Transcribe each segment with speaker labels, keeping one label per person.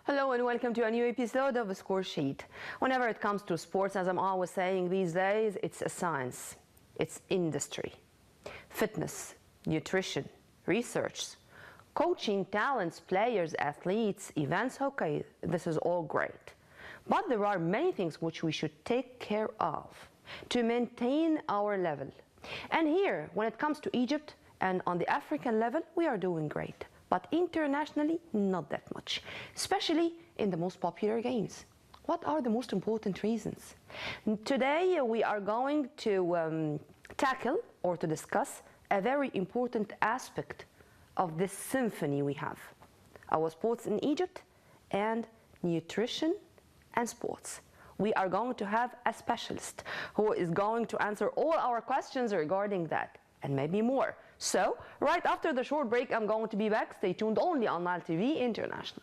Speaker 1: Hello and welcome to a new episode of a Score Sheet. Whenever it comes to sports, as I'm always saying these days, it's a science, it's industry, fitness, nutrition, research, coaching, talents, players, athletes, events. Okay, this is all great. But there are many things which we should take care of to maintain our level. And here, when it comes to Egypt and on the African level, we are doing great. But internationally, not that much, especially in the most popular games. What are the most important reasons? Today, we are going to tackle or to discuss a very important aspect of this symphony we have. Our sports in Egypt and nutrition and sports. We are going to have a specialist who is going to answer all our questions regarding that and maybe more. So, right after the short break, I'm going to be back. Stay tuned only on Nile TV International.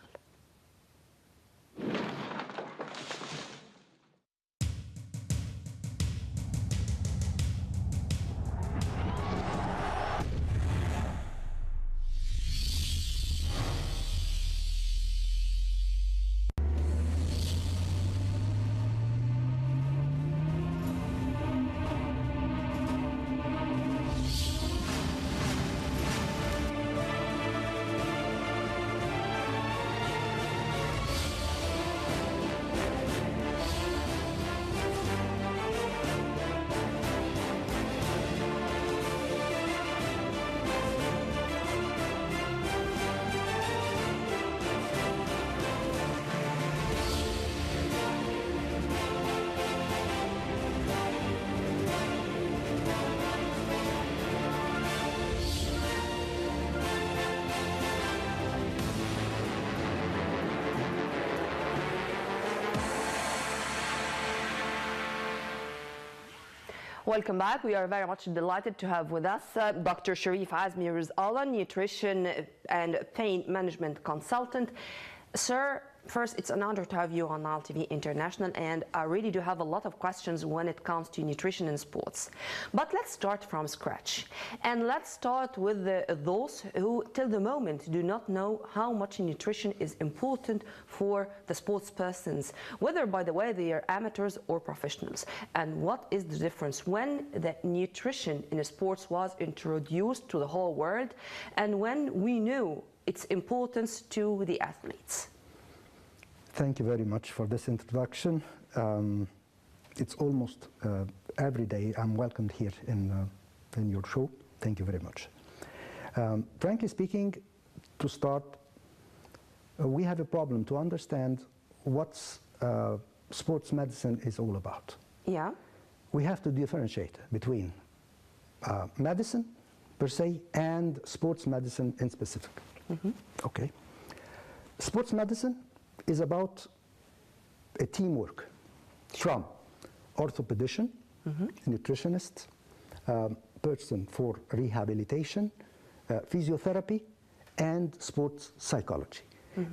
Speaker 1: Welcome back. We are very much delighted to have with us Dr. Sherif Rizkalla, nutrition and pain management consultant. Sir, first, it's an honor to have you on Nile TV International, and I really do have a lot of questions when it comes to nutrition and sports. But let's start from scratch, and let's start with those who, till the moment, do not know how much nutrition is important for the sports persons, whether, by the way, they are amateurs or professionals. And what is the difference when the nutrition in sports was introduced to the whole world, and when we knew its importance to the athletes?
Speaker 2: Thank you very much for this introduction. It's almost every day I'm welcomed here in your show. Thank you very much. Frankly speaking, to start, we have a problem to understand what sports medicine is all about.
Speaker 1: Yeah.
Speaker 2: We have to differentiate between medicine per se and sports medicine in specific. Mm-hmm. Okay. Sports medicine is about a teamwork from orthopedician, nutritionist, person for rehabilitation, physiotherapy, and sports psychology.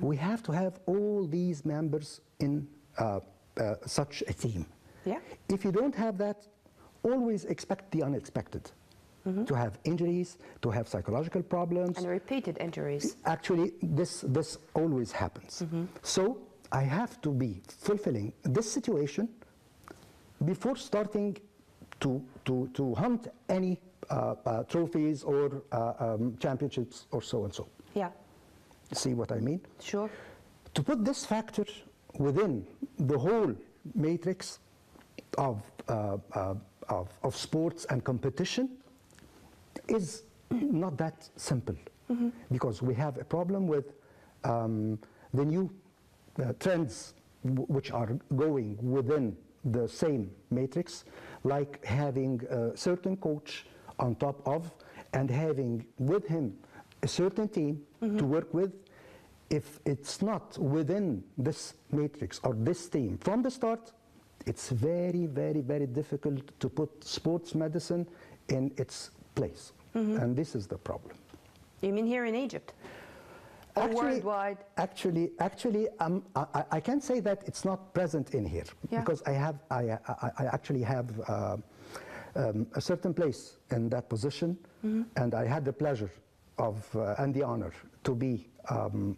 Speaker 2: We have to have all these members in such a team.
Speaker 1: Yeah.
Speaker 2: If you don't have that, always expect the unexpected. To have injuries, to have psychological problems.
Speaker 1: And repeated injuries.
Speaker 2: Actually, this always happens. So I have to be fulfilling this situation before starting to hunt any trophies or championships or so and so.
Speaker 1: Yeah.
Speaker 2: See what I mean?
Speaker 1: Sure.
Speaker 2: To put this factor within the whole matrix of sports and competition is not that simple, because we have a problem with the new trends which are going within the same matrix, like having a certain coach on top of and having with him a certain team to work with. If it's not within this matrix or this team from the start, it's very, very, very difficult to put sports medicine in its place. And this is the problem.
Speaker 1: You mean here in Egypt? Or worldwide?
Speaker 2: Actually, I can say that it's not present in here because I actually have a certain place in that position, and I had the pleasure of and the honor to be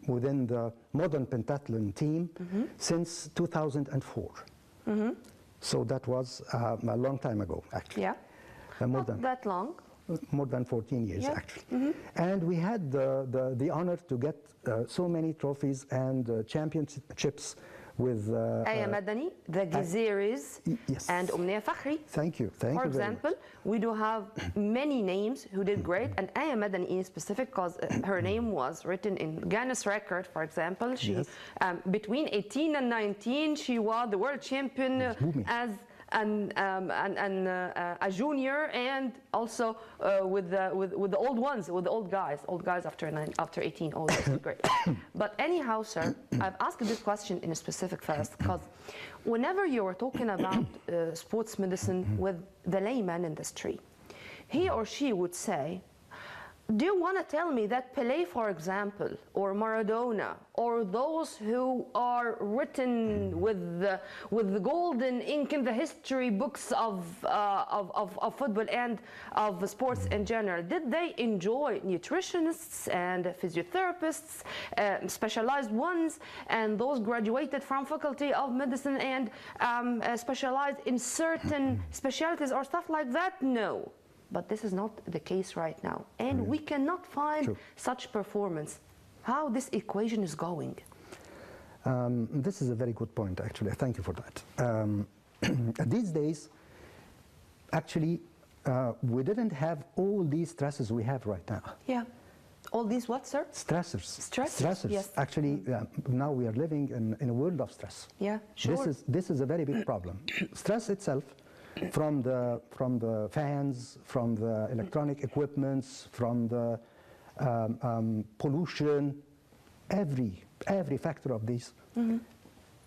Speaker 2: within the modern pentathlon team since 2004. So that was a long time ago, actually.
Speaker 1: Yeah. Not that long.
Speaker 2: More than 14 years, actually. And we had the honor to get so many trophies and championships with
Speaker 1: Aya Madani, the Gezeris, and Omnia Fakhri.
Speaker 2: Thank you. Thank you.
Speaker 1: For example, we do have many names who did great, and Aya Madani in specific, because her name was written in Guinness record, for example. She, between 18 and 19, she was the world champion as a junior, and also with the old ones, with the old guys after 18, all this is great. But anyhow, sir, I've asked this question in a specific first, because whenever you are talking about sports medicine with the layman industry, he or she would say, do you want to tell me that Pelé, for example, or Maradona, or those who are written with the golden ink in the history books of football and of sports in general, did they enjoy nutritionists and physiotherapists, specialized ones, and those graduated from faculty of medicine and specialized in certain specialties or stuff like that? No. But this is not the case right now, and we cannot find such performance. How this equation is going?
Speaker 2: This is a very good point, actually. Thank you for that. These days, actually, we didn't have all these stresses we have right now.
Speaker 1: Yeah. All these what, sir?
Speaker 2: Stressors.
Speaker 1: Stressors, yes.
Speaker 2: Actually, now we are living in a world of stress.
Speaker 1: Yeah, sure.
Speaker 2: This is a very big problem. Stress itself, from the fans, from the electronic equipments, from the pollution, every factor of these,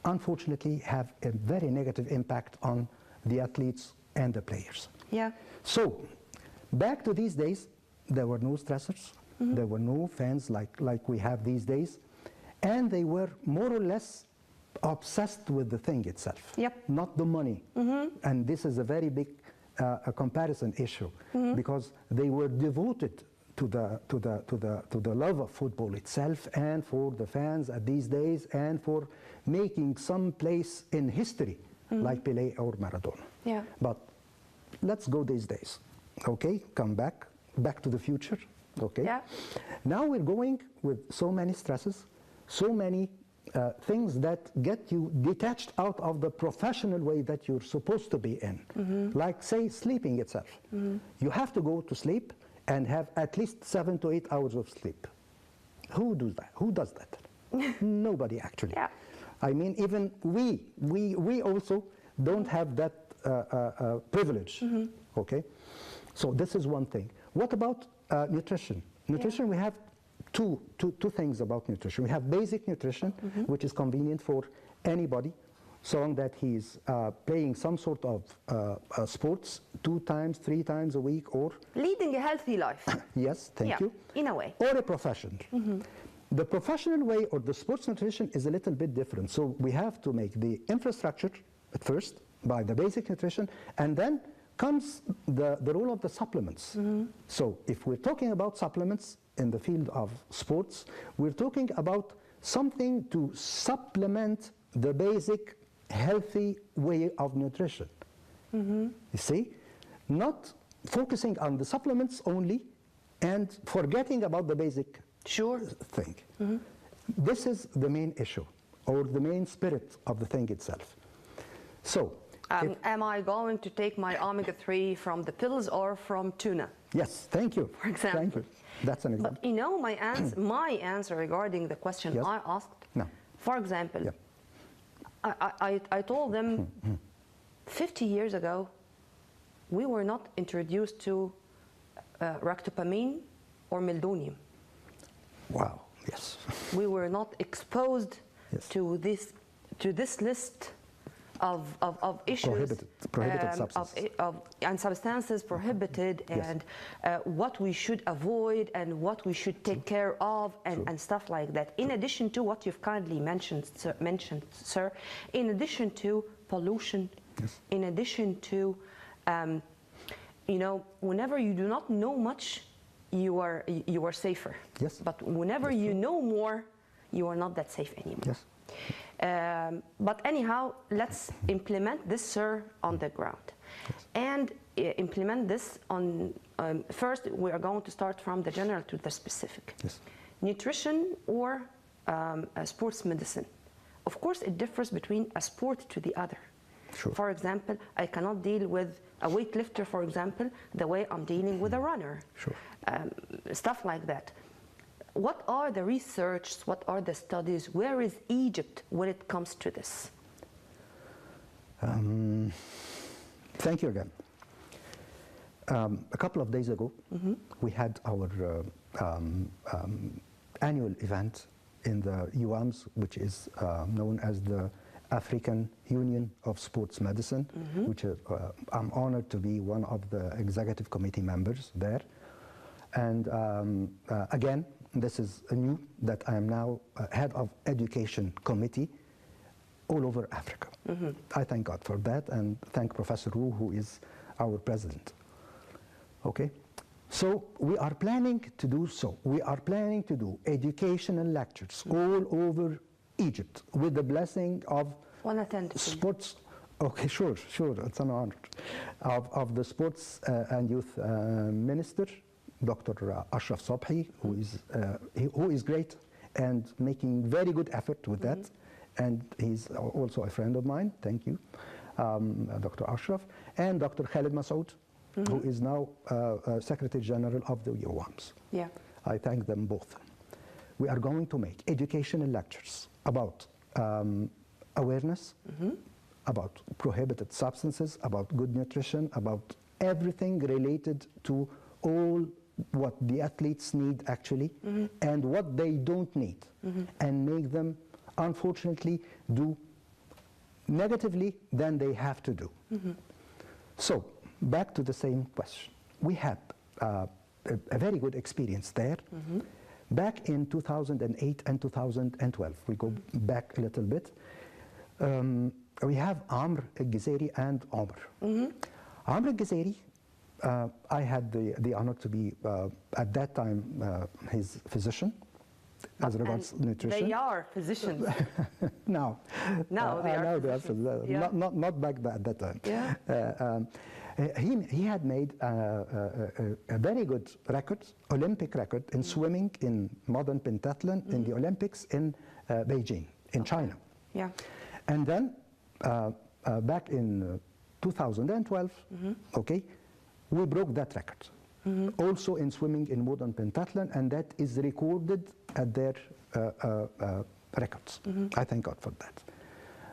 Speaker 2: unfortunately, have a very negative impact on the athletes and the players.
Speaker 1: Yeah.
Speaker 2: So, back to these days, there were no stressors, there were no fans like we have these days, and they were more or less obsessed with the thing itself, not the money. And this is a very big comparison issue, because they were devoted to the love of football itself, and for the fans at these days, and for making some place in history, like Pelé or Maradona.
Speaker 1: Yeah.
Speaker 2: But let's go these days. Okay, come back to the future. Okay.
Speaker 1: Yeah.
Speaker 2: Now we're going with so many stresses, so many things that get you detached out of the professional way that you're supposed to be in. Like, say, sleeping itself. You have to go to sleep and have at least 7 to 8 hours of sleep. Who does that? Who does that? Nobody, actually.
Speaker 1: Yeah.
Speaker 2: I mean, even we also don't have that privilege. Okay. So this is one thing. What about nutrition? Nutrition, we have two things about nutrition. We have basic nutrition, which is convenient for anybody, so long that he's playing some sort of sports 2 times, 3 times a week, or
Speaker 1: leading a healthy life.
Speaker 2: Yes, thank you.
Speaker 1: In a way.
Speaker 2: Or a profession. The professional way or the sports nutrition is a little bit different. So we have to make the infrastructure at first by the basic nutrition, and then comes the role of the supplements. So if we're talking about supplements in the field of sports, we're talking about something to supplement the basic healthy way of nutrition. You see? Not focusing on the supplements only and forgetting about the basic thing. This is the main issue, or the main spirit of the thing itself. So,
Speaker 1: am I going to take my omega-3 from the pills or from tuna?
Speaker 2: Yes, thank you.
Speaker 1: For example.
Speaker 2: Thank you. That's an example.
Speaker 1: But you know, my answer regarding the question I asked, for example, I told them 50 years ago, we were not introduced to ractopamine or meldonium.
Speaker 2: Wow, yes.
Speaker 1: We were not exposed
Speaker 2: Yes.
Speaker 1: to this list of issues,
Speaker 2: prohibited substances.
Speaker 1: and substances prohibited,
Speaker 2: Yes.
Speaker 1: and what we should avoid and what we should take care of, and stuff like that. In addition to what you've kindly mentioned, sir, in addition to pollution,
Speaker 2: Yes.
Speaker 1: in addition to, whenever you do not know much, you are safer.
Speaker 2: Yes.
Speaker 1: But whenever you know more, you are not that safe anymore.
Speaker 2: Yes.
Speaker 1: But anyhow, let's implement this, sir, on the ground.
Speaker 2: Yes.
Speaker 1: And implement this on, first we are going to start from the general to the specific.
Speaker 2: Yes.
Speaker 1: Nutrition or sports medicine. Of course, it differs between a sport to the other.
Speaker 2: Sure.
Speaker 1: For example, I cannot deal with a weightlifter, for example, the way I'm dealing with a runner.
Speaker 2: Sure.
Speaker 1: Stuff like that. What are the research, what are the studies, where is Egypt when it comes to this?
Speaker 2: Thank you again. A couple of days ago, we had our annual event in the UAMS, which is known as the African Union of Sports Medicine, which I'm honored to be one of the executive committee members there. And again, this is new that I am now head of education committee all over Africa. I thank God for that, and thank Professor Wu, who is our president. Okay, so we are planning to do so. We are planning to do educational lectures all over Egypt with the blessing of sports. Okay, sure, it's an honor. Of the sports and youth minister, Dr. Ashraf Sobhi, who is great and making very good effort with that. And he's also a friend of mine, thank you, Dr. Ashraf, and Dr. Khalid Masoud, who is now Secretary General of the UAMS.
Speaker 1: Yeah.
Speaker 2: I thank them both. We are going to make educational lectures about awareness, about prohibited substances, about good nutrition, about everything related to all what the athletes need actually, and what they don't need, and make them, unfortunately, do negatively than they have to do. So, back to the same question. We had a very good experience there. Back in 2008 and 2012, we go back a little bit, we have Amr al-Ghazairi and Omar. Amr al-Ghazairi, I had the honor to be, at that time, his physician, as regards nutrition.
Speaker 1: They are physicians.
Speaker 2: Now
Speaker 1: they are
Speaker 2: physicians.
Speaker 1: Yeah.
Speaker 2: Not back at that time.
Speaker 1: Yeah.
Speaker 2: He had made a very good record, Olympic record, in swimming in modern pentathlon in the Olympics in Beijing, in China.
Speaker 1: Yeah.
Speaker 2: And then back in 2012, okay, we broke that record. Also in swimming in modern pentathlon, and that is recorded at their records. I thank God for that.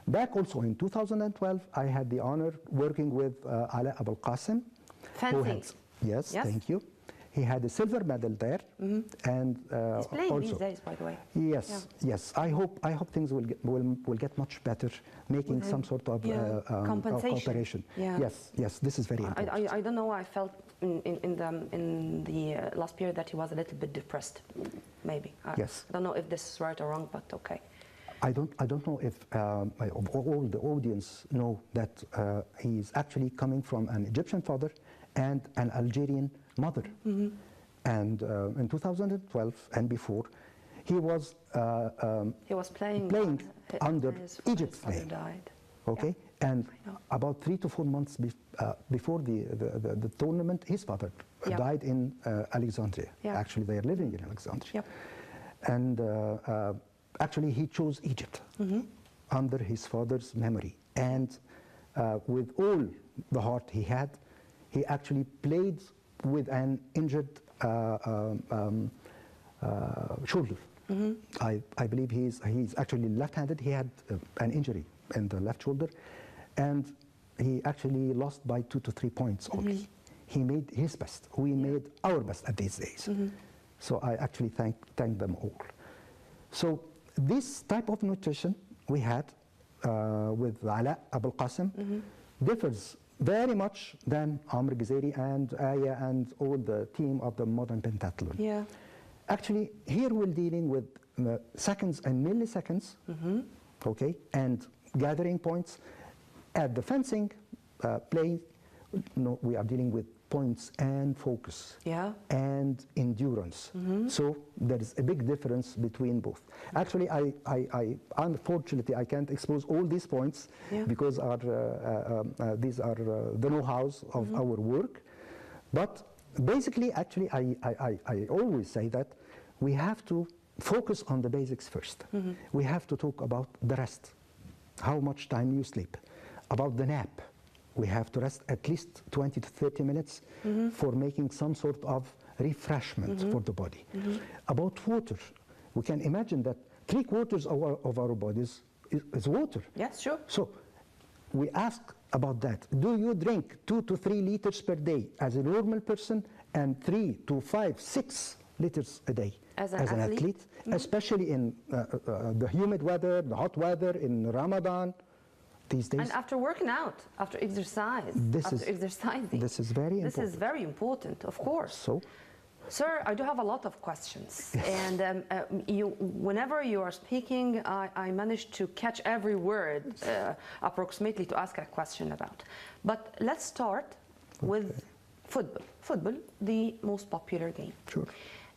Speaker 2: Back also in 2012, I had the honor working with Ala Abul Qasim.
Speaker 1: Fencing.
Speaker 2: Yes, thank you. He had a silver medal there, and
Speaker 1: he's playing
Speaker 2: also,
Speaker 1: these days, by the way.
Speaker 2: Yes, yes. I hope things will get much better, making some sort of cooperation.
Speaker 1: Yeah.
Speaker 2: Yes. This is very important.
Speaker 1: I don't know. I felt in the last period that he was a little bit depressed. Maybe.
Speaker 2: Yes.
Speaker 1: I don't know if this is right or wrong, but okay.
Speaker 2: I don't know if all the audience know that he is actually coming from an Egyptian father and an Algerian mother. And in 2012 and before, he was playing under Egypt's name.
Speaker 1: Died.
Speaker 2: Okay, and about 3 to 4 months before the tournament, his father died in Alexandria. Actually, they are living in Alexandria. And actually, he chose Egypt under his father's memory. And with all the heart he had, he actually played with an injured shoulder. I believe he's actually left-handed. He had an injury in the left shoulder, and he actually lost by 2 to 3 points only. He made his best. We made our best at these days. So I actually thank them all. So this type of nutrition we had with Ala Abul Qasim differs very much than Amr Ghazairi and Aya and all the team of the modern pentathlon.
Speaker 1: Yeah.
Speaker 2: Actually, here we're dealing with seconds and milliseconds, okay, and gathering points. At the fencing play, no, we are dealing with points and focus and endurance. So there is a big difference between both. Actually, I unfortunately I can't expose all these points because these are the know-hows of our work. But basically, actually, I always say that we have to focus on the basics first. We have to talk about the rest, how much time you sleep, about the nap. We have to rest at least 20 to 30 minutes for making some sort of refreshment for the body. About water, we can imagine that 3/4 of our bodies is water.
Speaker 1: Yes, sure.
Speaker 2: So we ask about that. Do you drink 2 to 3 liters per day as a normal person and 3 to 5, 6 liters a day
Speaker 1: as an athlete?
Speaker 2: Especially in the humid weather, the hot weather, in Ramadan. These days.
Speaker 1: And after working out, after exercise, exercising.
Speaker 2: This is very important.
Speaker 1: This is very important, of course.
Speaker 2: So,
Speaker 1: sir, I do have a lot of questions. And whenever you are speaking, I managed to catch every word approximately to ask a question about. But let's start with football. Football, the most popular game.
Speaker 2: Sure.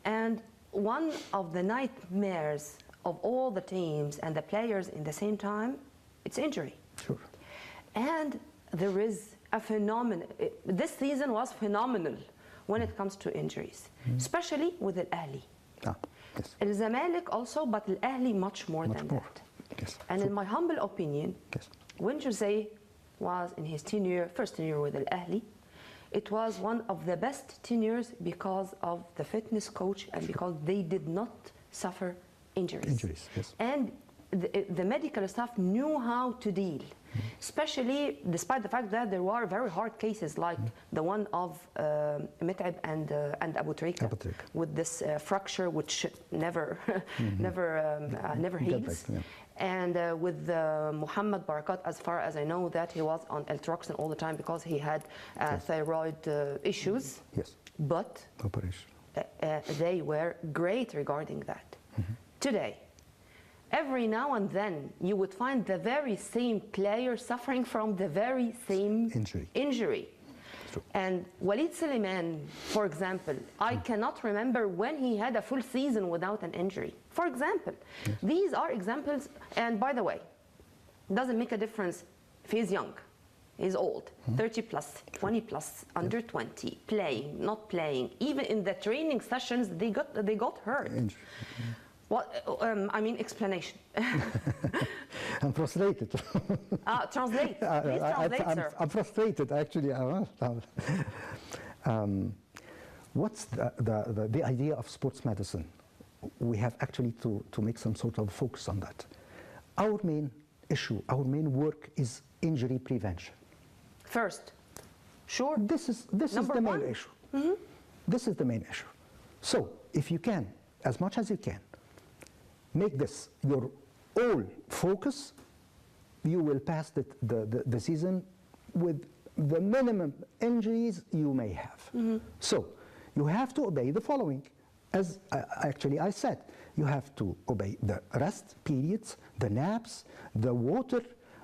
Speaker 1: And one of the nightmares of all the teams and the players in the same time, it's injury.
Speaker 2: Sure.
Speaker 1: And there is a phenomenon. This season was phenomenal when it comes to injuries, especially with Al-Ahli.
Speaker 2: Yes.
Speaker 1: Al-Zamalek also, but Al-Ahli much more than that.
Speaker 2: Yes.
Speaker 1: And in my humble opinion,
Speaker 2: yes.
Speaker 1: when Jose was in his first tenure with Al-Ahli, it was one of the best tenures because of the fitness coach and because they did not suffer injuries.
Speaker 2: Yes.
Speaker 1: And the medical staff knew how to deal, especially despite the fact that there were very hard cases like the one of Mit'ab and Abu Trika with this fracture which never heals. And with Mohamed Barakat, as far as I know, that he was on L-Troxin all the time because he had thyroid issues.
Speaker 2: Yes.
Speaker 1: But they were great regarding that. Today, every now and then, you would find the very same player suffering from the very same injury. And Walid Suleiman, for example, I cannot remember when he had a full season without an injury. For example, these are examples, and by the way, it doesn't make a difference if he's young, he's old, 30 plus, 20 plus, under 20, playing, not playing. Even in the training sessions, they got hurt. What I mean, explanation.
Speaker 2: I'm frustrated.
Speaker 1: Translate. Please translate, sir.
Speaker 2: I'm frustrated, actually. What's the idea of sports medicine? We have actually to make some sort of focus on that. Our main issue, our main work is injury prevention.
Speaker 1: First, sure.
Speaker 2: This is the main issue. This is the main issue. So, if you can, as much as you can, make this your all focus, you will pass the season with the minimum injuries you may have. So you have to obey the following. As I said, you have to obey the rest periods, the naps, the water,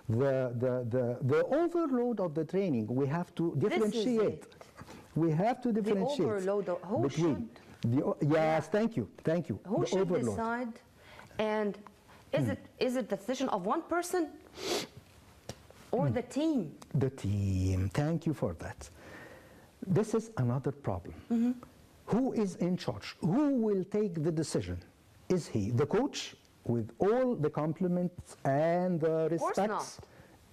Speaker 2: the overload of the training. We have to differentiate. We have to differentiate.
Speaker 1: The overload, who should?
Speaker 2: Yes, thank you.
Speaker 1: Who should decide? And is it the decision of one person or the team?
Speaker 2: The team. Thank you for that. This is another problem. Who is in charge? Who will take the decision? Is he the coach with all the compliments and the respects?
Speaker 1: Of course not.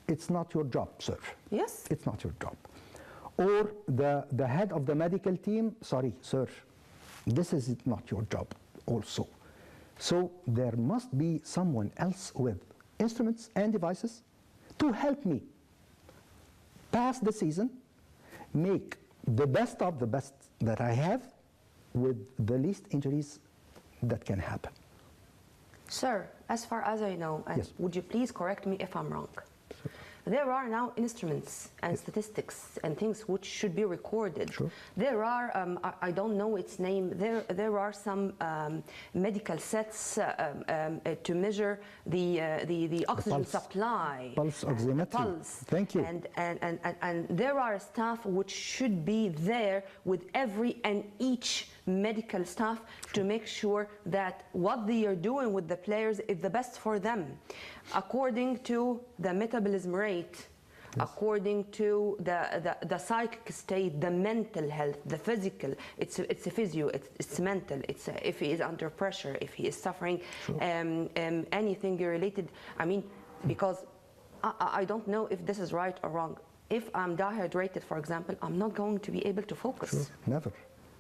Speaker 2: It's not your job, sir.
Speaker 1: Yes.
Speaker 2: It's not your job. Or the head of the medical team, sorry, sir, this is not your job also. So there must be someone else with instruments and devices to help me pass the season, make the best of the best that I have with the least injuries that can happen.
Speaker 1: Sir, as far as I know, and
Speaker 2: Yes.
Speaker 1: would you please correct me if I'm wrong?
Speaker 2: Sure.
Speaker 1: There are now instruments and statistics and things which should be recorded.
Speaker 2: Sure.
Speaker 1: There are, I don't know its name, there are some medical sets to measure the oxygen
Speaker 2: pulse.
Speaker 1: supply.
Speaker 2: Pulse oximetry.
Speaker 1: Pulse.
Speaker 2: Thank you.
Speaker 1: And there are staff which should be there with every and each medical staff to make sure that what they are doing with the players is the best for them, according to the metabolism rate, according to the psychic state, the mental health, the physical. It's a physio, it's mental. It's if he is under pressure, if he is suffering anything related. I mean, because I don't know if this is right or wrong. If I'm dehydrated, for example, I'm not going to be able to focus.
Speaker 2: Sure. Never.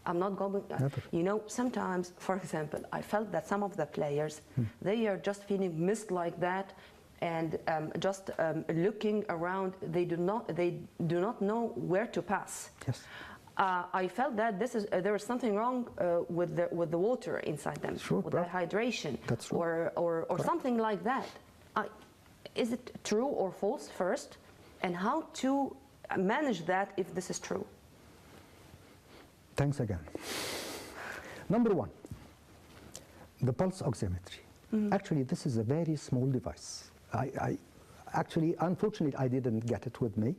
Speaker 1: I'm not going.
Speaker 2: Never.
Speaker 1: You know, sometimes, for example, I felt that some of the players, they are just feeling mist like that, and just looking around. They do not know where to pass.
Speaker 2: Yes.
Speaker 1: I felt that there is something wrong with the water inside them,
Speaker 2: Sure,
Speaker 1: with
Speaker 2: bro.
Speaker 1: dehydration,
Speaker 2: That's true.
Speaker 1: or something like that. Is it true or false first, and how to manage that if this is true?
Speaker 2: Thanks again. Number one, the pulse oximetry. Actually, this is a very small device. Actually, unfortunately, I didn't get it with me.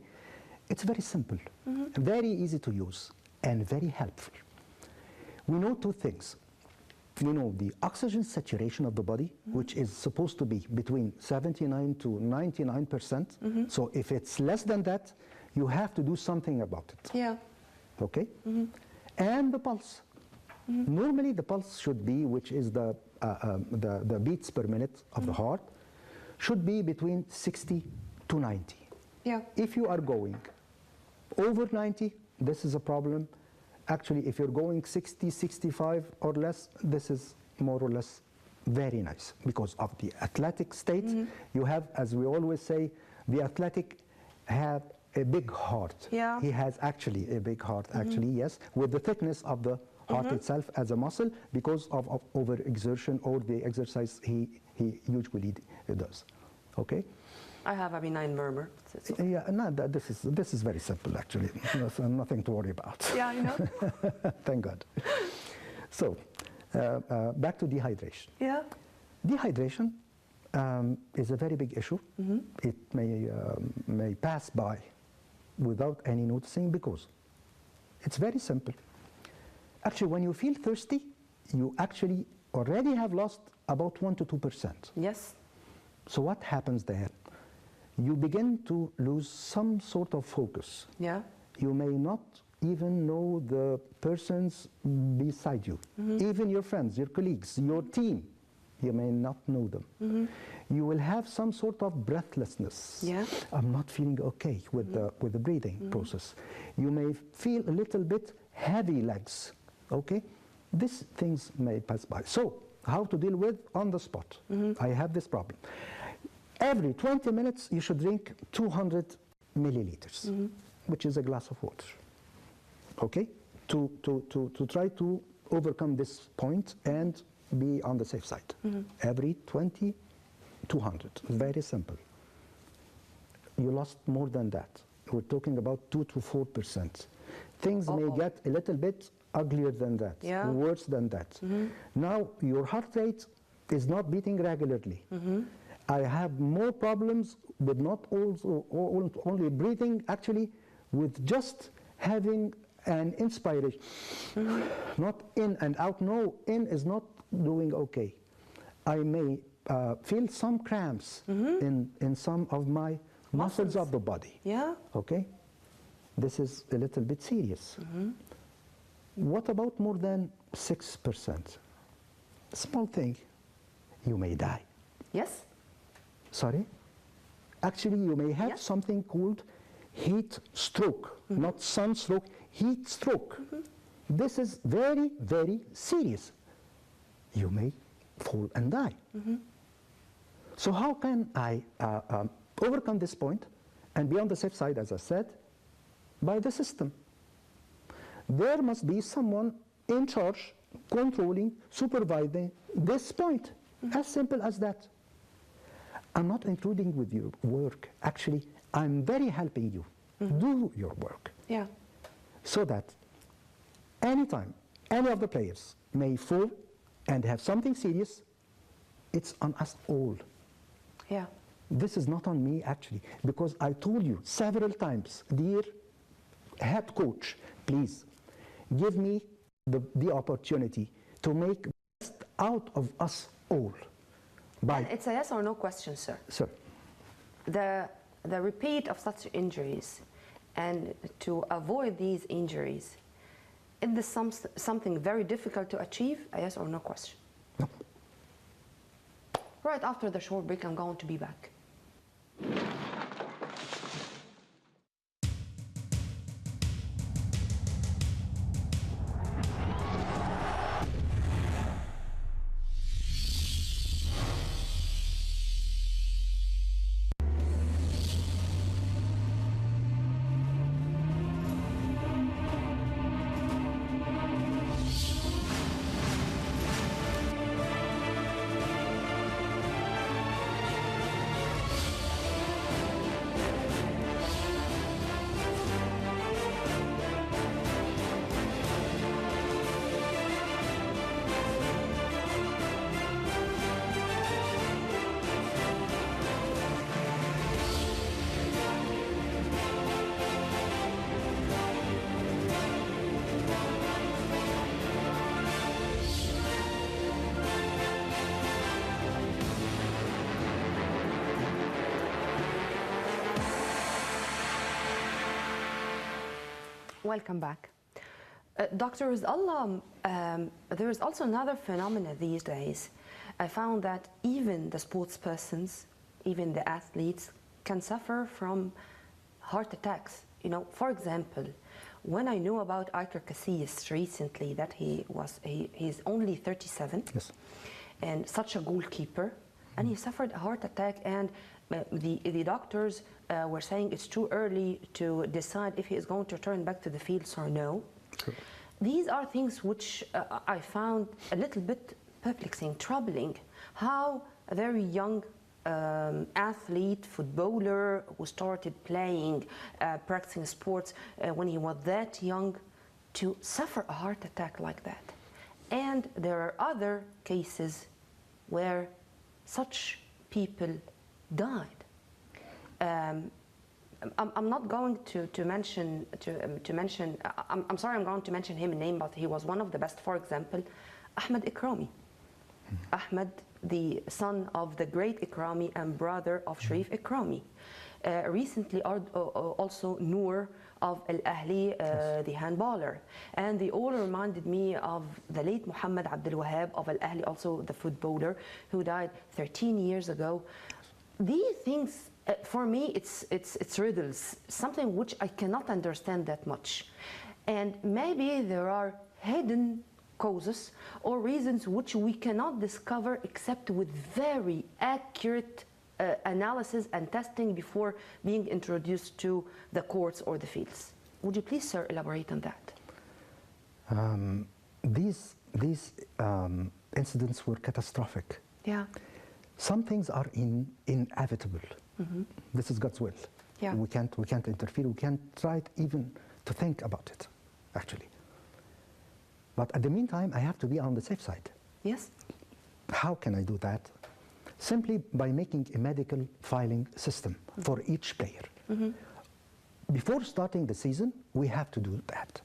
Speaker 2: It's very simple, very easy to use, and very helpful. We know two things. We know the oxygen saturation of the body, which is supposed to be between 79 to 99%. So if it's less than that, you have to do something about it.
Speaker 1: Yeah.
Speaker 2: Okay? And the pulse. Normally the pulse should be, which is the beats per minute of the heart, should be between 60 to 90.
Speaker 1: Yeah.
Speaker 2: If you are going over 90, this is a problem. Actually, if you're going 60, 65 or less, this is more or less very nice because of the athletic state. You have, as we always say, the athletic have a big heart.
Speaker 1: Yeah.
Speaker 2: He has actually a big heart, actually, yes, with the thickness of the heart itself as a muscle because of overexertion or the exercise he usually does. Okay?
Speaker 1: I have a benign murmur.
Speaker 2: Yeah, no, this is very simple, actually. Nothing to worry about.
Speaker 1: Yeah, I know.
Speaker 2: Thank God. So, back to dehydration.
Speaker 1: Yeah.
Speaker 2: Dehydration is a very big issue. It may pass by without any noticing because it's very simple. Actually, when you feel thirsty, you actually already have lost about 1 to 2%.
Speaker 1: Yes.
Speaker 2: So what happens there? You begin to lose some sort of focus.
Speaker 1: Yeah.
Speaker 2: You may not even know the persons beside you, even your friends, your colleagues, your team. You may not know them. You will have some sort of breathlessness.
Speaker 1: Yeah.
Speaker 2: I'm not feeling okay with the breathing process. You may feel a little bit heavy legs. Okay, these things may pass by. So, how to deal with on the spot? I have this problem. Every 20 minutes, you should drink 200 milliliters, which is a glass of water. Okay, to try to overcome this point and be on the safe side. Every 20, 200. Very simple. You lost more than that. We're talking about 2 to 4%. Things may get a little bit uglier than that, worse than that. Now your heart rate is not beating regularly. I have more problems with not only breathing, actually with just having an inspiration. Not in and out. No, in is not doing okay. I may feel some cramps in some of my muscles of the body.
Speaker 1: Yeah.
Speaker 2: Okay? This is a little bit serious. What about more than 6%? Small thing. You may die.
Speaker 1: Yes.
Speaker 2: Sorry? Actually, you may have something called heat stroke, not sunstroke, heat stroke. This is very, very serious. You may fall and die. So how can I overcome this point and be on the safe side, as I said, by the system. There must be someone in charge, controlling, supervising this point. As simple as that. I'm not intruding with your work. Actually, I'm very helping you do your work.
Speaker 1: Yeah.
Speaker 2: So that anytime any of the players may fall and have something serious, it's on us all.
Speaker 1: Yeah.
Speaker 2: This is not on me, actually, because I told you several times, dear head coach, please give me the opportunity to make the best out of us all.
Speaker 1: And it's a yes or no question, sir.
Speaker 2: Sir.
Speaker 1: The repeat of such injuries and to avoid these injuries, is this something very difficult to achieve? A yes or no question?
Speaker 2: No.
Speaker 1: Right after the short break, I'm going to be back. Welcome back. Dr. Rizkalla, there is also another phenomenon these days. I found that even the sports persons, even the athletes, can suffer from heart attacks. You know, for example, when I knew about Iker Casillas recently, that he's only 37,
Speaker 2: Yes.
Speaker 1: and such a goalkeeper, and he suffered a heart attack, and the doctors were saying it's too early to decide if he is going to return back to the fields or no.
Speaker 2: Sure.
Speaker 1: These are things which I found a little bit perplexing, troubling. How a very young athlete, footballer, who started playing, practicing sports when he was that young, to suffer a heart attack like that. And there are other cases where such people died. I'm not going to mention. I'm sorry, I'm going to mention him in name, but he was one of the best. For example, Ahmed Ikrami. Ahmed, the son of the great Ikrami and brother of Sherif Ikrami. Recently, also Noor of Al Ahli, the handballer, and they all reminded me of the late Mohamed Abdul Wahab of Al Ahli, also the footballer, who died 13 years ago. These things, for me, it's riddles, something which I cannot understand that much. And maybe there are hidden causes or reasons which we cannot discover except with very accurate analysis and testing before being introduced to the courts or the fields. Would you please, sir, elaborate on that?
Speaker 2: These incidents were catastrophic.
Speaker 1: Yeah.
Speaker 2: Some things are inevitable. This is God's will.
Speaker 1: Yeah.
Speaker 2: We can't interfere. We can't try even to think about it, actually. But at the meantime, I have to be on the safe side.
Speaker 1: Yes.
Speaker 2: How can I do that? Simply by making a medical filing system for each player. Before starting the season, we have to do that,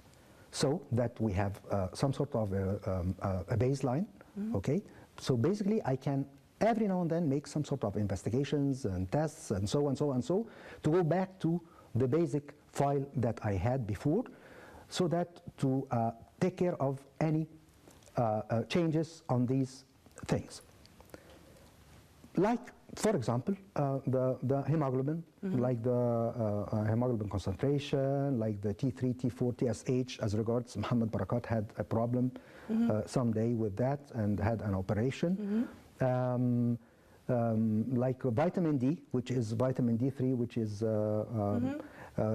Speaker 2: so that we have some sort of a baseline. Okay. So basically, I can every now and then make some sort of investigations and tests and so and so and so to go back to the basic file that I had before, so that to take care of any changes on these things. Like, for example, the hemoglobin, like the hemoglobin concentration, like the T3, T4, TSH, as regards Mohamed Barakat had a problem someday with that and had an operation. like vitamin D, which is vitamin D3, which is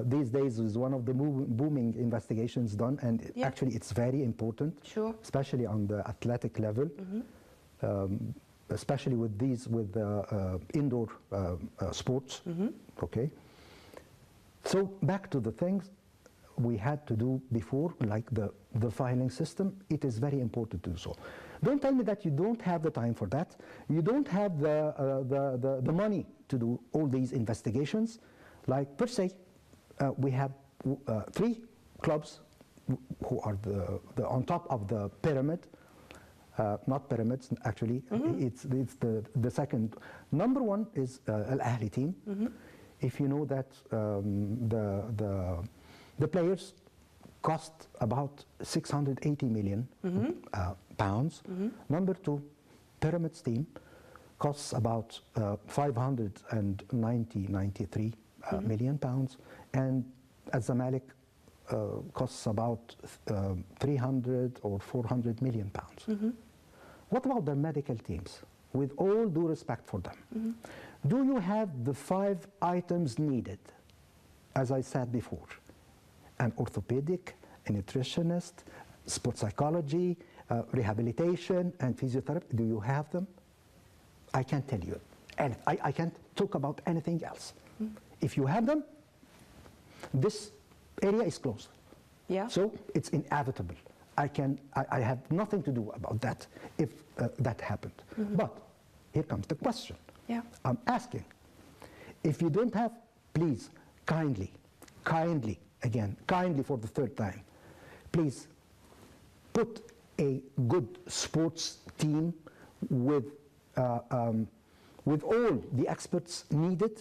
Speaker 2: these days is one of the booming investigations done, and actually it's very important, especially on the athletic level, especially with indoor sports. Okay. So back to the things we had to do before, like the filing system. It is very important to do so. Don't tell me that you don't have the time for that. You don't have the money to do all these investigations. Like per se, we have 3 clubs who are on top of the pyramid. Not pyramids, actually. It's the second. Number 1 is Al Ahly team. If you know that the players cost about 680 million pounds. Number 2, Pyramids team costs about 93 million pounds, and Zamalek costs about 300 or 400 million pounds. What about the medical teams? With all due respect for them, do you have the 5 items needed? As I said before, an orthopedic, a nutritionist, sports psychology, rehabilitation, and physiotherapy. Do you have them? I can't tell you, and I can't talk about anything else. If you have them, this area is closed. So it's inevitable. I have nothing to do about that if that happened. But here comes the question. I'm asking, if you don't have, please, kindly, again, kindly for the 3rd time, please put a good sports team with all the experts needed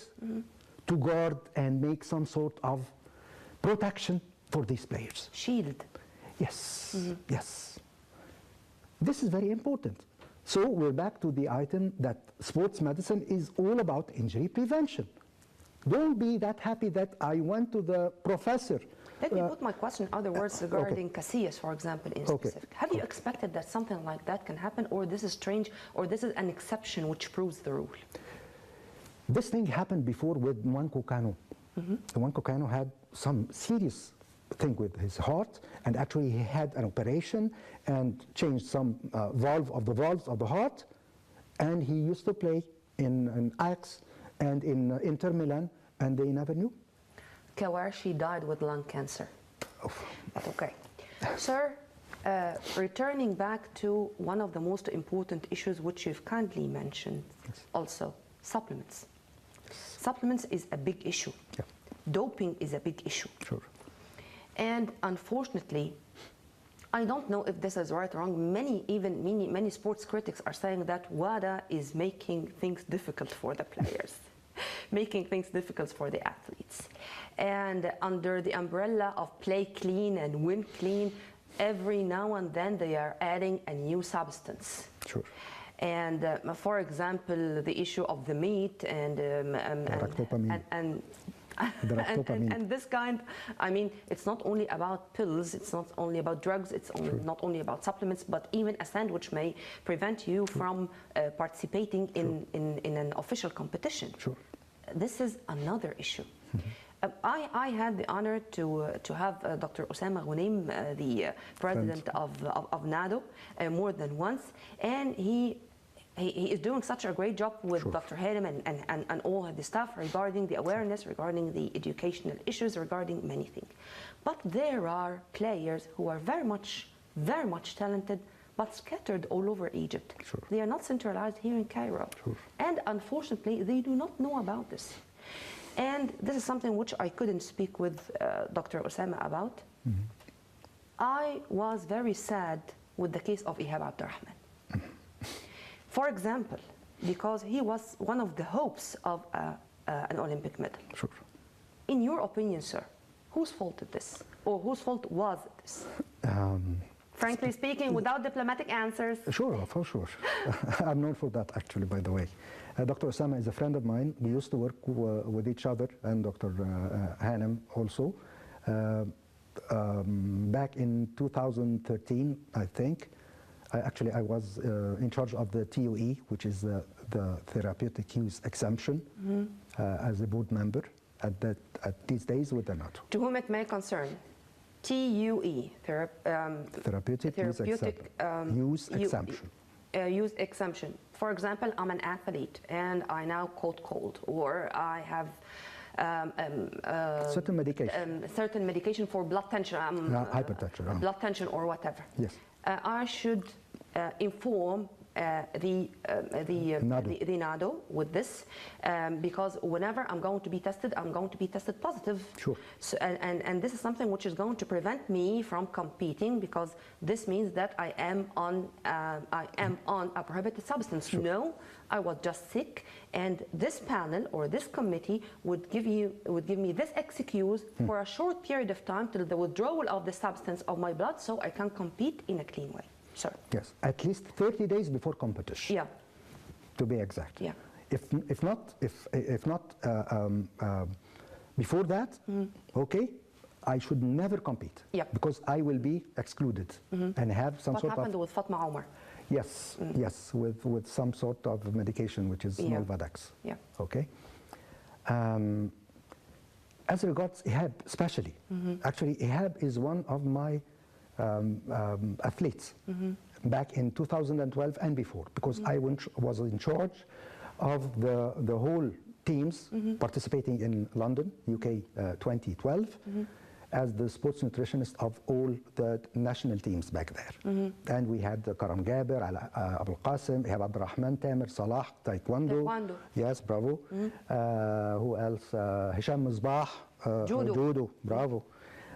Speaker 2: to guard and make some sort of protection for these players.
Speaker 1: Shield.
Speaker 2: Yes, yes. This is very important. So we're back to the item that sports medicine is all about injury prevention. Don't be that happy that I went to the professor.
Speaker 1: Let me put my question in other words regarding Casillas, for example, in specific. Have you expected that something like that can happen, or this is strange, or this is an exception which proves the rule?
Speaker 2: This thing happened before with Nwankwo Kanu. Nwankwo Kanu had some serious thing with his heart, and actually he had an operation and changed some valves of the heart, and he used to play in Ajax and in Inter Milan, and they never knew.
Speaker 1: Kawashi died with lung cancer. But okay. Sir, returning back to one of the most important issues which you've kindly mentioned, also, supplements. Supplements is a big issue. Doping is a big issue. And unfortunately, I don't know if this is right or wrong. Many sports critics are saying that WADA is making things difficult for the players, making things difficult for the athletes. And under the umbrella of play clean and win clean, every now and then they are adding a new substance. And for example, the issue of the meat and this kind, I mean, it's not only about pills, it's not only about drugs, it's not only about supplements, but even a sandwich may prevent you from participating in an official competition. This is another issue. I had the honor to have Dr. Osama Ghunaim, the president of NADO, more than once, and he is doing such a great job with Dr. Halim and all of the staff regarding the awareness, regarding the educational issues, regarding many things. But there are players who are very much talented, but scattered all over Egypt. They are not centralized here in Cairo. And unfortunately, they do not know about this. And this is something which I couldn't speak with Dr. Osama about. I was very sad with the case of Ihab Abdurrahman. For example, because he was one of the hopes of an Olympic medal. In your opinion, sir, whose fault is this? Or whose fault was this? Frankly speaking, without diplomatic answers.
Speaker 2: For sure. I'm known for that, actually, by the way. Dr. Osama is a friend of mine. We used to work with each other, and Dr. Hanem also. Back in 2013, I think, I was in charge of the TUE, which is the therapeutic use exemption, as a board member at these days with the NATO.
Speaker 1: To whom it may concern, TUE,
Speaker 2: Therapeutic use exemption.
Speaker 1: Use exemption. For example, I'm an athlete and I now caught cold, or I have
Speaker 2: certain medication
Speaker 1: for blood tension,
Speaker 2: hypertension,
Speaker 1: blood tension or whatever.
Speaker 2: Yes.
Speaker 1: I should inform the NADO with this, because whenever I'm going to be tested positive.
Speaker 2: Sure.
Speaker 1: So, and this is something which is going to prevent me from competing, because this means that I am on a prohibited substance.
Speaker 2: Sure.
Speaker 1: No, I was just sick, and this panel or this committee would give me this excuse for a short period of time till the withdrawal of the substance of my blood, so I can compete in a clean way. Sir.
Speaker 2: Yes, at least 30 days before competition.
Speaker 1: Yeah.
Speaker 2: To be exact.
Speaker 1: Yeah.
Speaker 2: If not before that, okay, I should never compete.
Speaker 1: Yeah.
Speaker 2: Because I will be excluded and have some
Speaker 1: what
Speaker 2: sort of.
Speaker 1: What happened with Fatma Omar?
Speaker 2: Yes, yes, with some sort of medication, which is Nolvadex.
Speaker 1: Yeah.
Speaker 2: Okay. As regards IHAB, especially, actually IHAB is one of my athletes back in 2012 and before, because I was in charge of the whole teams participating in London, UK 2012, as the sports nutritionist of all the national teams back there. And we had Karam Gaber, Abul Qasim, we have Abdurrahman, Tamer, Salah, Taekwondo. Yes, bravo. Who else? Hisham Misbah, Judo, bravo.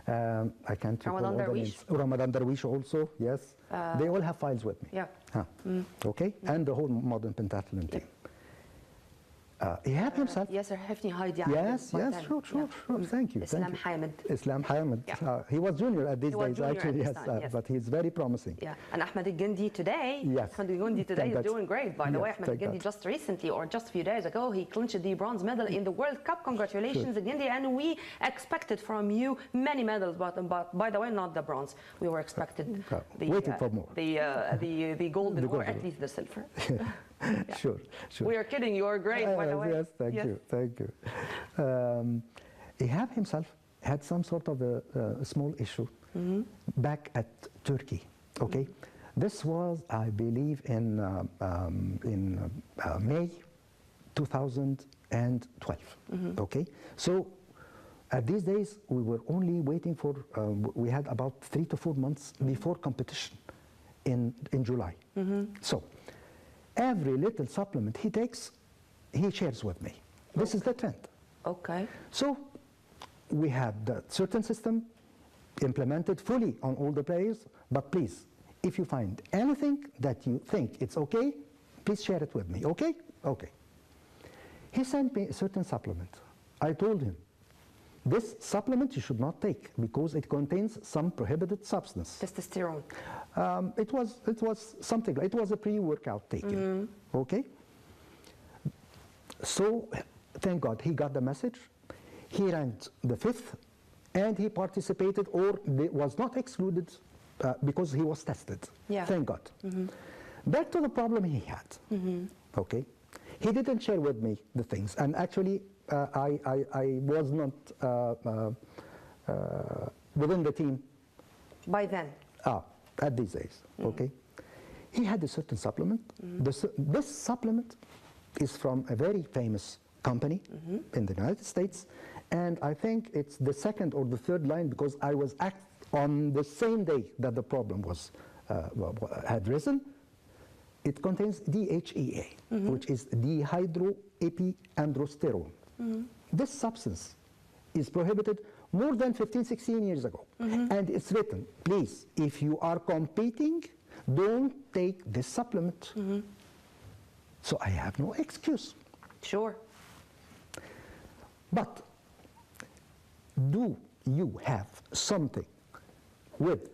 Speaker 2: I can't recall all the names. Ramadan Darwish also, yes. They all have files with me.
Speaker 1: Yeah.
Speaker 2: Okay, and the whole modern pentathlon team. IHAB himself.
Speaker 1: Yasser Hifni Haidi.
Speaker 2: Yes, sure. Thank you.
Speaker 1: Islam Hamid.
Speaker 2: Islam Hamid.
Speaker 1: Yeah.
Speaker 2: He was junior at these days, actually, yes,
Speaker 1: yes.
Speaker 2: but he's very promising.
Speaker 1: Yeah, and Ahmed Al-Gindi today.
Speaker 2: Yes.
Speaker 1: Ahmed Al-Gindi today is doing great. By the way, Ahmed Al-Gindi just recently, or just a few days ago, he clinched the bronze medal in the World Cup. Congratulations, Al-Gindi, and we expected from you many medals, but by the way, not the bronze. We were expected
Speaker 2: waiting for more.
Speaker 1: The golden or at least the silver.
Speaker 2: Yeah. Sure.
Speaker 1: We are kidding. You are great, by the way.
Speaker 2: Yes, thank you. IHAB himself had some sort of a small issue back at Turkey. Okay, this was, I believe, in May 2012. Okay, so at these days we were only waiting for. We had about 3 to 4 months before competition in July. So every little supplement he takes, he shares with me. This is the trend.
Speaker 1: Okay.
Speaker 2: So we have the certain system implemented fully on all the players, but please, if you find anything that you think it's okay, please share it with me, okay? Okay. He sent me a certain supplement. I told him, this supplement you should not take because it contains some prohibited substance.
Speaker 1: Testosterone.
Speaker 2: It was something. It was a pre-workout taken. Okay. So, thank God he got the message. He ranked the 5th, and he participated or was not excluded because he was tested.
Speaker 1: Yeah.
Speaker 2: Thank God. Back to the problem he had. Okay. He didn't share with me the things, and actually I was not within the team.
Speaker 1: By then?
Speaker 2: At these days, okay. He had a certain supplement. This supplement is from a very famous company in the United States, and I think it's the 2nd or the 3rd line because I was on the same day that the problem was had risen. It contains DHEA, which is dihydroepiandrosterone. This substance is prohibited more than 15, 16 years ago. And it's written, please, if you are competing, don't take this supplement. So I have no excuse.
Speaker 1: Sure.
Speaker 2: But do you have something with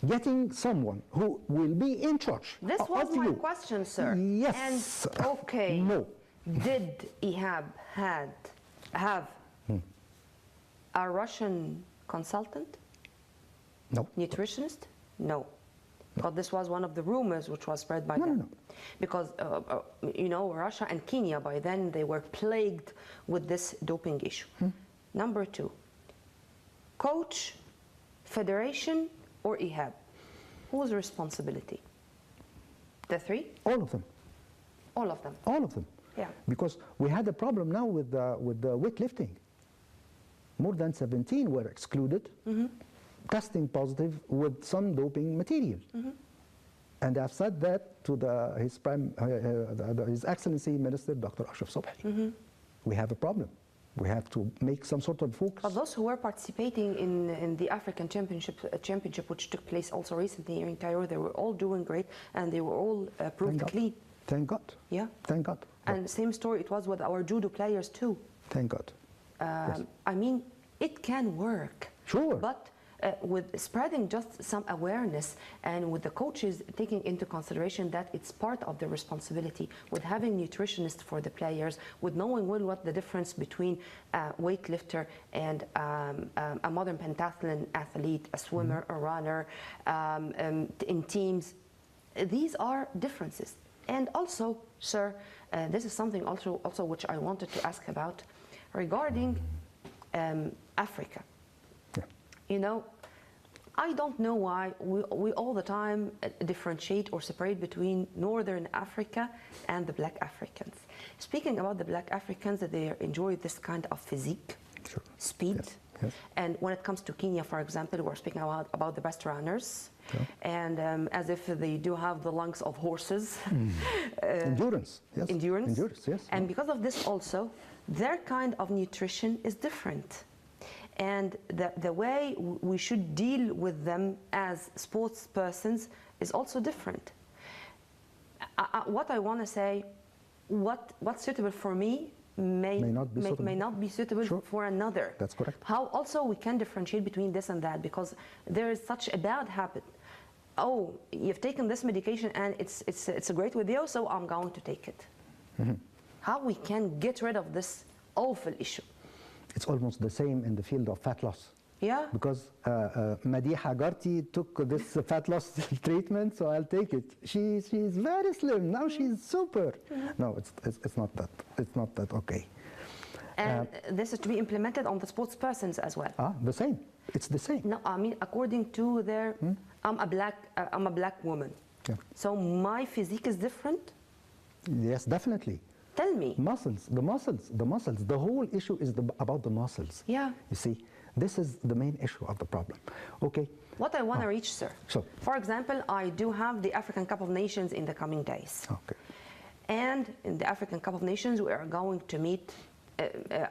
Speaker 2: getting someone who will be in charge of you?
Speaker 1: This was my question, sir.
Speaker 2: Yes.
Speaker 1: And okay.
Speaker 2: No.
Speaker 1: Did IHAB have a Russian consultant?
Speaker 2: No.
Speaker 1: Nutritionist? No. Because this was one of the rumors which was spread by them.
Speaker 2: No.
Speaker 1: Because, Russia and Kenya, by then, they were plagued with this doping issue. Number 2, coach, federation, or IHAB? Whose responsibility? The 3?
Speaker 2: All of them.
Speaker 1: All of them.
Speaker 2: All of them.
Speaker 1: Yeah.
Speaker 2: Because we had a problem now with the weightlifting. More than 17 were excluded, testing positive with some doping material. And I've said that to His Excellency Minister Dr. Ashraf Sobhi. We have a problem. We have to make some sort of focus.
Speaker 1: But those who were participating in the African Championship, which took place also recently here in Cairo, they were all doing great, and they were all proved clean.
Speaker 2: Thank God.
Speaker 1: Yeah.
Speaker 2: Thank God.
Speaker 1: And same story it was with our judo players too.
Speaker 2: Thank God. Yes.
Speaker 1: I mean, it can work.
Speaker 2: Sure.
Speaker 1: But with spreading just some awareness, and with the coaches taking into consideration that it's part of their responsibility, with having nutritionists for the players, with knowing well what the difference between a weightlifter and a modern pentathlon athlete, a swimmer, a runner, in teams. These are differences. And also, sir, this is something also which I wanted to ask about regarding Africa.
Speaker 2: Yeah.
Speaker 1: I don't know why we all the time differentiate or separate between Northern Africa and the Black Africans. Speaking about the Black Africans, they enjoy this kind of physique,
Speaker 2: Sure.
Speaker 1: speed.
Speaker 2: Yes. Yes.
Speaker 1: And when it comes to Kenya, for example, we're speaking about the best runners.
Speaker 2: Yeah.
Speaker 1: And as if they do have the lungs of horses.
Speaker 2: Endurance. Yes.
Speaker 1: Endurance.
Speaker 2: Endurance. Yes.
Speaker 1: And because of this also, their kind of nutrition is different. And the way we should deal with them as sports persons is also different. What I want to say, what's suitable for me may not be suitable
Speaker 2: Sure.
Speaker 1: for another.
Speaker 2: That's correct.
Speaker 1: How also we can differentiate between this and that, because there is such a bad habit. Oh, you've taken this medication and it's great with you, so I'm going to take it. How we can get rid of this awful issue?
Speaker 2: It's almost the same in the field of fat loss.
Speaker 1: Yeah.
Speaker 2: Because Madiha Garti took this fat loss treatment, so I'll take it. She's very slim now. She's super. No, it's not that. It's not that okay.
Speaker 1: And this is to be implemented on the sports persons as well.
Speaker 2: The same. It's the same.
Speaker 1: No, I mean according to their. I'm a black woman.
Speaker 2: Yeah.
Speaker 1: So my physique is different.
Speaker 2: Yes, definitely.
Speaker 1: Tell me.
Speaker 2: The muscles. The whole issue is about the muscles.
Speaker 1: Yeah.
Speaker 2: You see, this is the main issue of the problem. Okay.
Speaker 1: What I want to reach, sir.
Speaker 2: Sure.
Speaker 1: For example, I do have the African Cup of Nations in the coming days.
Speaker 2: Okay.
Speaker 1: And in the African Cup of Nations, we are going to meet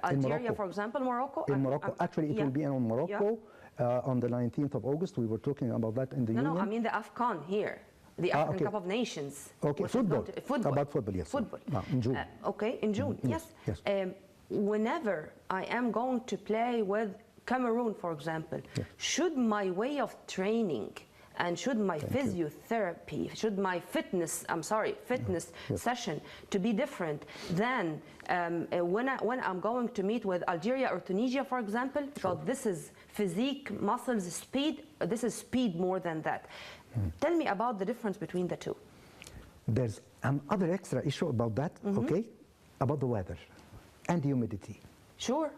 Speaker 1: Algeria, for example, Morocco.
Speaker 2: In Morocco. Actually, it will be in Morocco on the 19th of August. We were talking about that in the Union.
Speaker 1: No, I mean the AFCON here. The African Cup of Nations.
Speaker 2: Okay, football. About football, yes.
Speaker 1: Football.
Speaker 2: In June.
Speaker 1: Okay, in June, yes. Whenever I am going to play with Cameroon, for example, should my way of training and should my physiotherapy, should my fitness session to be different than when I'm going to meet with Algeria or Tunisia, for example, because this is physique, muscles, speed, this is speed more than that. Tell me about the difference between the two.
Speaker 2: There's another extra issue about that, okay? About the weather and humidity.
Speaker 1: Sure.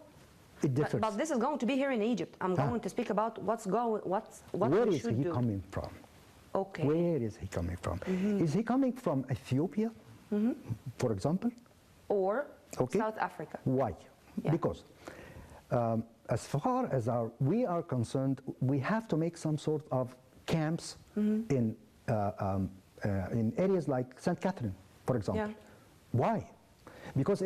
Speaker 2: It differs.
Speaker 1: But this is going to be here in Egypt. I'm going to speak about what
Speaker 2: Where
Speaker 1: we
Speaker 2: is
Speaker 1: should
Speaker 2: he
Speaker 1: do.
Speaker 2: coming from?
Speaker 1: Okay.
Speaker 2: Where is he coming from? Is he coming from Ethiopia, for example?
Speaker 1: Or South Africa.
Speaker 2: Why?
Speaker 1: Yeah.
Speaker 2: Because as far as we are concerned, we have to make some sort of camps in areas like St. Catherine, for example.
Speaker 1: Yeah.
Speaker 2: Why? Because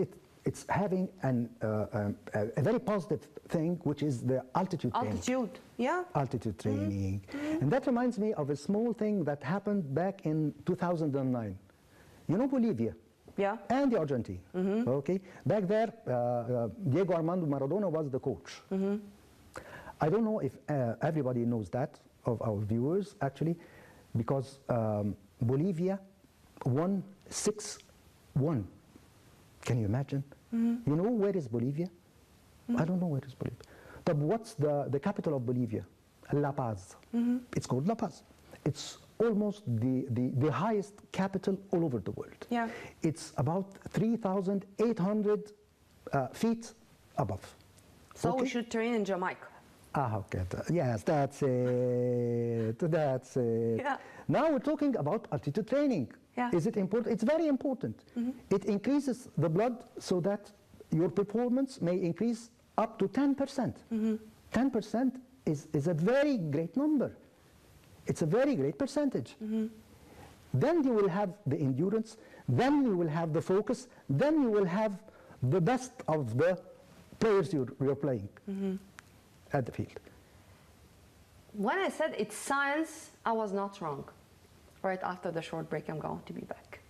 Speaker 2: it's having a very positive thing, which is the altitude training. Altitude training. And that reminds me of a small thing that happened back in 2009. You know Bolivia?
Speaker 1: Yeah.
Speaker 2: And the Argentine. Okay? Back there, Diego Armando Maradona was the coach. I don't know if everybody knows that, of our viewers, actually, because Bolivia won 6-1. Can you imagine? You know where is Bolivia? I don't know where is Bolivia. But what's the capital of Bolivia? La Paz. It's called La Paz. It's almost the highest capital all over the world.
Speaker 1: Yeah.
Speaker 2: It's about 3,800 feet above.
Speaker 1: So
Speaker 2: Okay?
Speaker 1: we should train in Jamaica.
Speaker 2: Ah, okay. Yes, that's it. That's it.
Speaker 1: Yeah.
Speaker 2: Now we're talking about altitude training.
Speaker 1: Yeah.
Speaker 2: Is it important? It's very important. It increases the blood so that your performance may increase up to 10%. 10% is a very great number. It's a very great percentage. Then you will have the endurance, then you will have the focus, then you will have the best of the players you're playing at the field.
Speaker 1: When I said it's science, I was not wrong. Right after the short break, I'm going to be back.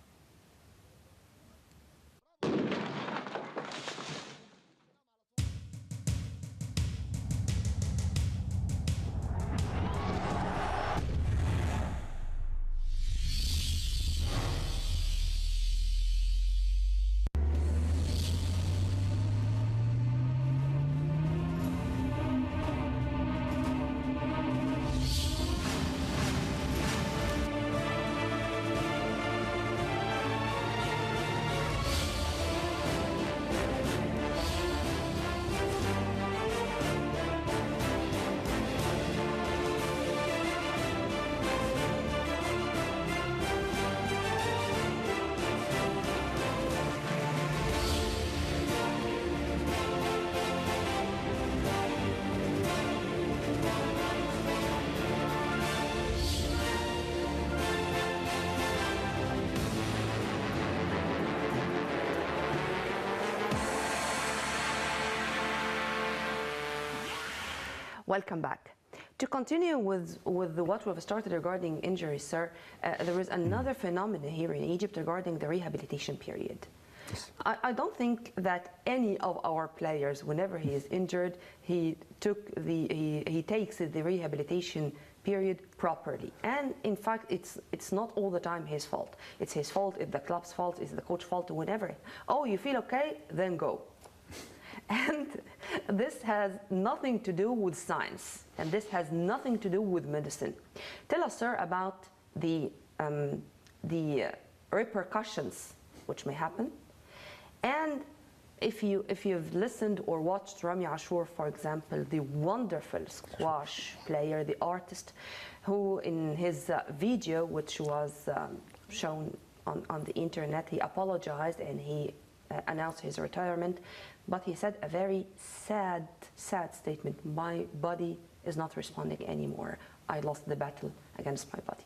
Speaker 1: Welcome back. To continue with what we've started regarding injuries, sir, there is another phenomenon here in Egypt regarding the rehabilitation period.
Speaker 2: Yes.
Speaker 1: I don't think that any of our players, whenever he is injured, he takes the rehabilitation period properly. And in fact, it's not all the time his fault. It's his fault, it's the club's fault, it's the coach's fault, whenever. Oh, you feel okay? Then go. And this has nothing to do with science, and this has nothing to do with medicine. Tell us, sir, about the repercussions which may happen, and if you've listened or watched Rami Ashour, for example, the wonderful squash player, the artist, who in his video, which was shown on the internet, he apologized and he announced his retirement. But he said a very sad statement. My body is not responding anymore. I lost the battle against my body.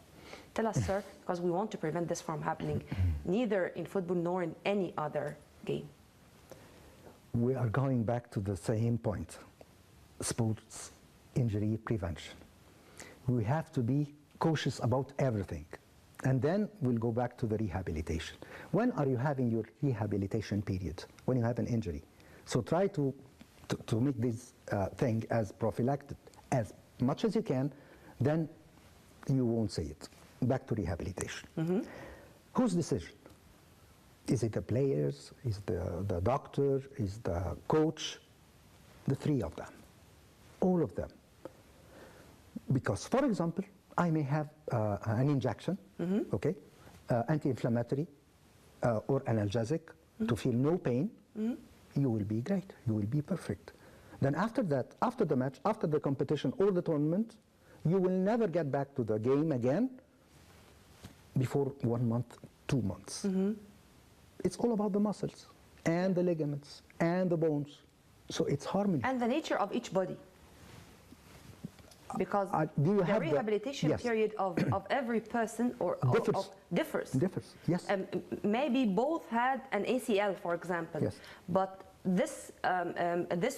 Speaker 1: Tell us, sir, because we want to prevent this from happening, neither in football nor in any other game.
Speaker 2: We are going back to the same point, sports injury prevention. We have to be cautious about everything. And then we'll go back to the rehabilitation. When are you having your rehabilitation period? When you have an injury. So try to make this thing as prophylactic as much as you can, then you won't see it. Back to rehabilitation. Whose decision? Is it the players? Is the doctor? Is the coach? The three of them. All of them. Because, for example, I may have an injection, okay, anti-inflammatory or analgesic to feel no pain. You will be great. You will be perfect. Then after that, after the match, after the competition or the tournament, you will never get back to the game again before 1 month, 2 months. It's all about the muscles and the ligaments and the bones. So it's harmony.
Speaker 1: And the nature of each body. Because the rehabilitation period of every person differs.
Speaker 2: Differs, yes.
Speaker 1: Maybe both had an ACL, for example.
Speaker 2: Yes.
Speaker 1: But this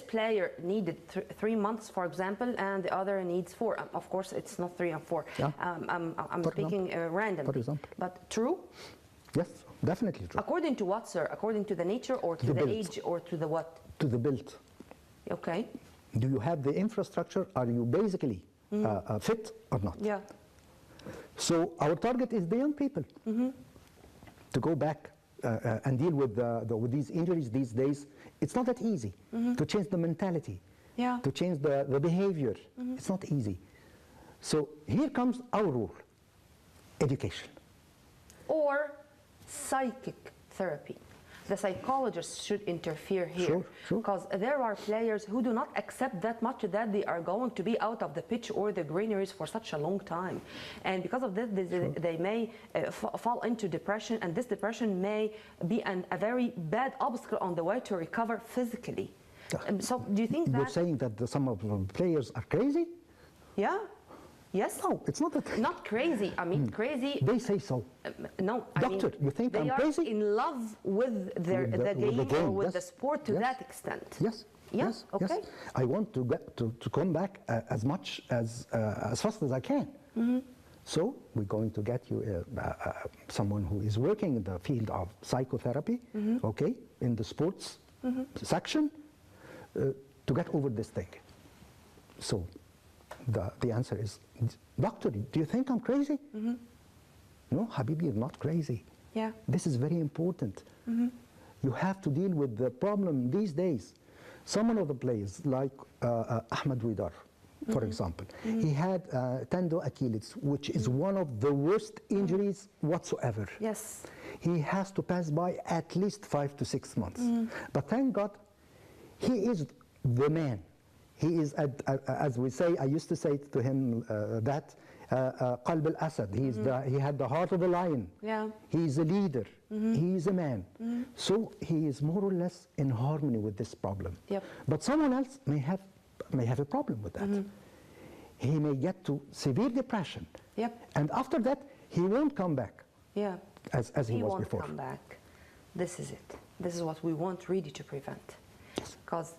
Speaker 1: player needed 3 months, for example, and the other needs 4. Of course, it's not 3 and 4.
Speaker 2: Yeah.
Speaker 1: I'm speaking randomly.
Speaker 2: For example.
Speaker 1: But true?
Speaker 2: Yes, definitely true.
Speaker 1: According to what, sir? According to the nature or to the age or to the what?
Speaker 2: To the build.
Speaker 1: Okay.
Speaker 2: Do you have the infrastructure? Are you basically fit or not?
Speaker 1: Yeah.
Speaker 2: So our target is the young people to go back and deal with these injuries these days. It's not that easy to change the mentality, to change the behavior. It's not easy. So here comes our role. education.
Speaker 1: Or psychic therapy. The psychologist should interfere here.
Speaker 2: Sure, sure.
Speaker 1: Because there are players who do not accept that much that they are going to be out of the pitch or the greeneries for such a long time. And because of this, they may fall into depression, and this depression may be a very bad obstacle on the way to recover physically. So do you think that...
Speaker 2: You're saying that some of the players are crazy?
Speaker 1: Yeah. Yes.
Speaker 2: No, it's not that.
Speaker 1: Not crazy. I mean, crazy.
Speaker 2: They say so.
Speaker 1: No,
Speaker 2: Doctor, you think I'm crazy?
Speaker 1: They are in love with the game or with
Speaker 2: yes.
Speaker 1: the sport to
Speaker 2: yes.
Speaker 1: that extent.
Speaker 2: Yes.
Speaker 1: Yeah?
Speaker 2: Yes.
Speaker 1: Okay.
Speaker 2: Yes. I want to get to come back as much as fast as I can.
Speaker 1: Mm-hmm.
Speaker 2: So we're going to get you someone who is working in the field of psychotherapy,
Speaker 1: mm-hmm.
Speaker 2: okay, in the sports mm-hmm. section, to get over this thing. So the answer is, doctor, do you think I'm crazy? Mm-hmm. No, Habibi, you're not crazy.
Speaker 1: Yeah.
Speaker 2: This is very important. Mm-hmm. You have to deal with the problem these days. Some of the players, like Ahmed Widar, for mm-hmm. example, mm-hmm. he had tendon Achilles, which is mm-hmm. one of the worst injuries whatsoever.
Speaker 1: Yes.
Speaker 2: He has to pass by at least 5 to 6 months. Mm-hmm. But thank God, he is the man. He is, as we say, I used to say to him that Qalb al-Asad, he had the heart of a lion.
Speaker 1: Yeah.
Speaker 2: He is a leader. Mm-hmm. He is a man. Mm-hmm. So he is more or less in harmony with this problem.
Speaker 1: Yep.
Speaker 2: But someone else may have a problem with that. Mm-hmm. He may get to severe depression.
Speaker 1: Yep.
Speaker 2: And after that, he won't come back.
Speaker 1: Yeah.
Speaker 2: As he was before.
Speaker 1: He won't come back. This is it. This is what we want really to prevent. Because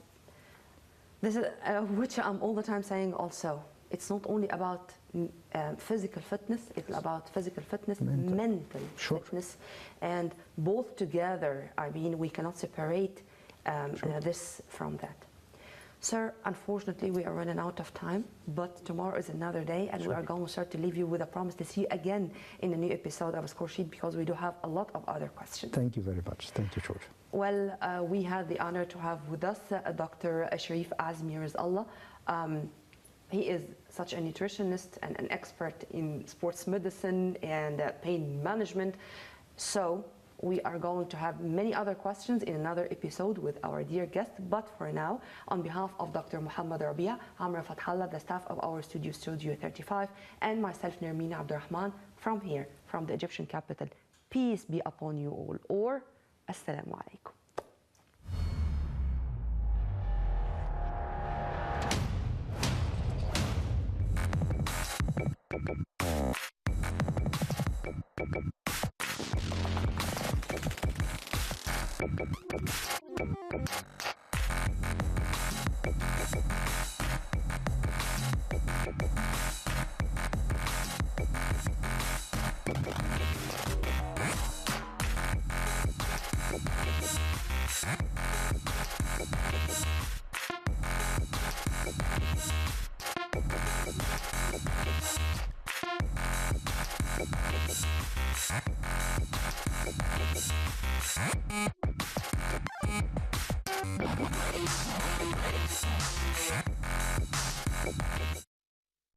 Speaker 1: this is, which I'm all the time saying also, it's not only about physical fitness, it's about physical fitness, mental
Speaker 2: sure.
Speaker 1: fitness, and both together, I mean, we cannot separate
Speaker 2: sure.
Speaker 1: this from that. Sir, unfortunately, we are running out of time, but tomorrow is another day, and sure. we are going to start to leave you with a promise to see you again in a new episode of Score Sheet, because we do have a lot of other questions.
Speaker 2: Thank you very much. Thank you, George.
Speaker 1: Well, we had the honor to have with us Dr. Sherif Azmi Rizkalla. He is such a nutritionist and an expert in sports medicine and pain management. So we are going to have many other questions in another episode with our dear guest. But for now, on behalf of Dr. Mohamed Rabia, Amra Fathallah, the staff of our Studio 35, and myself, Nermina Abdurrahman, from here, from the Egyptian capital, peace be upon you all, or Assalamu alaikum.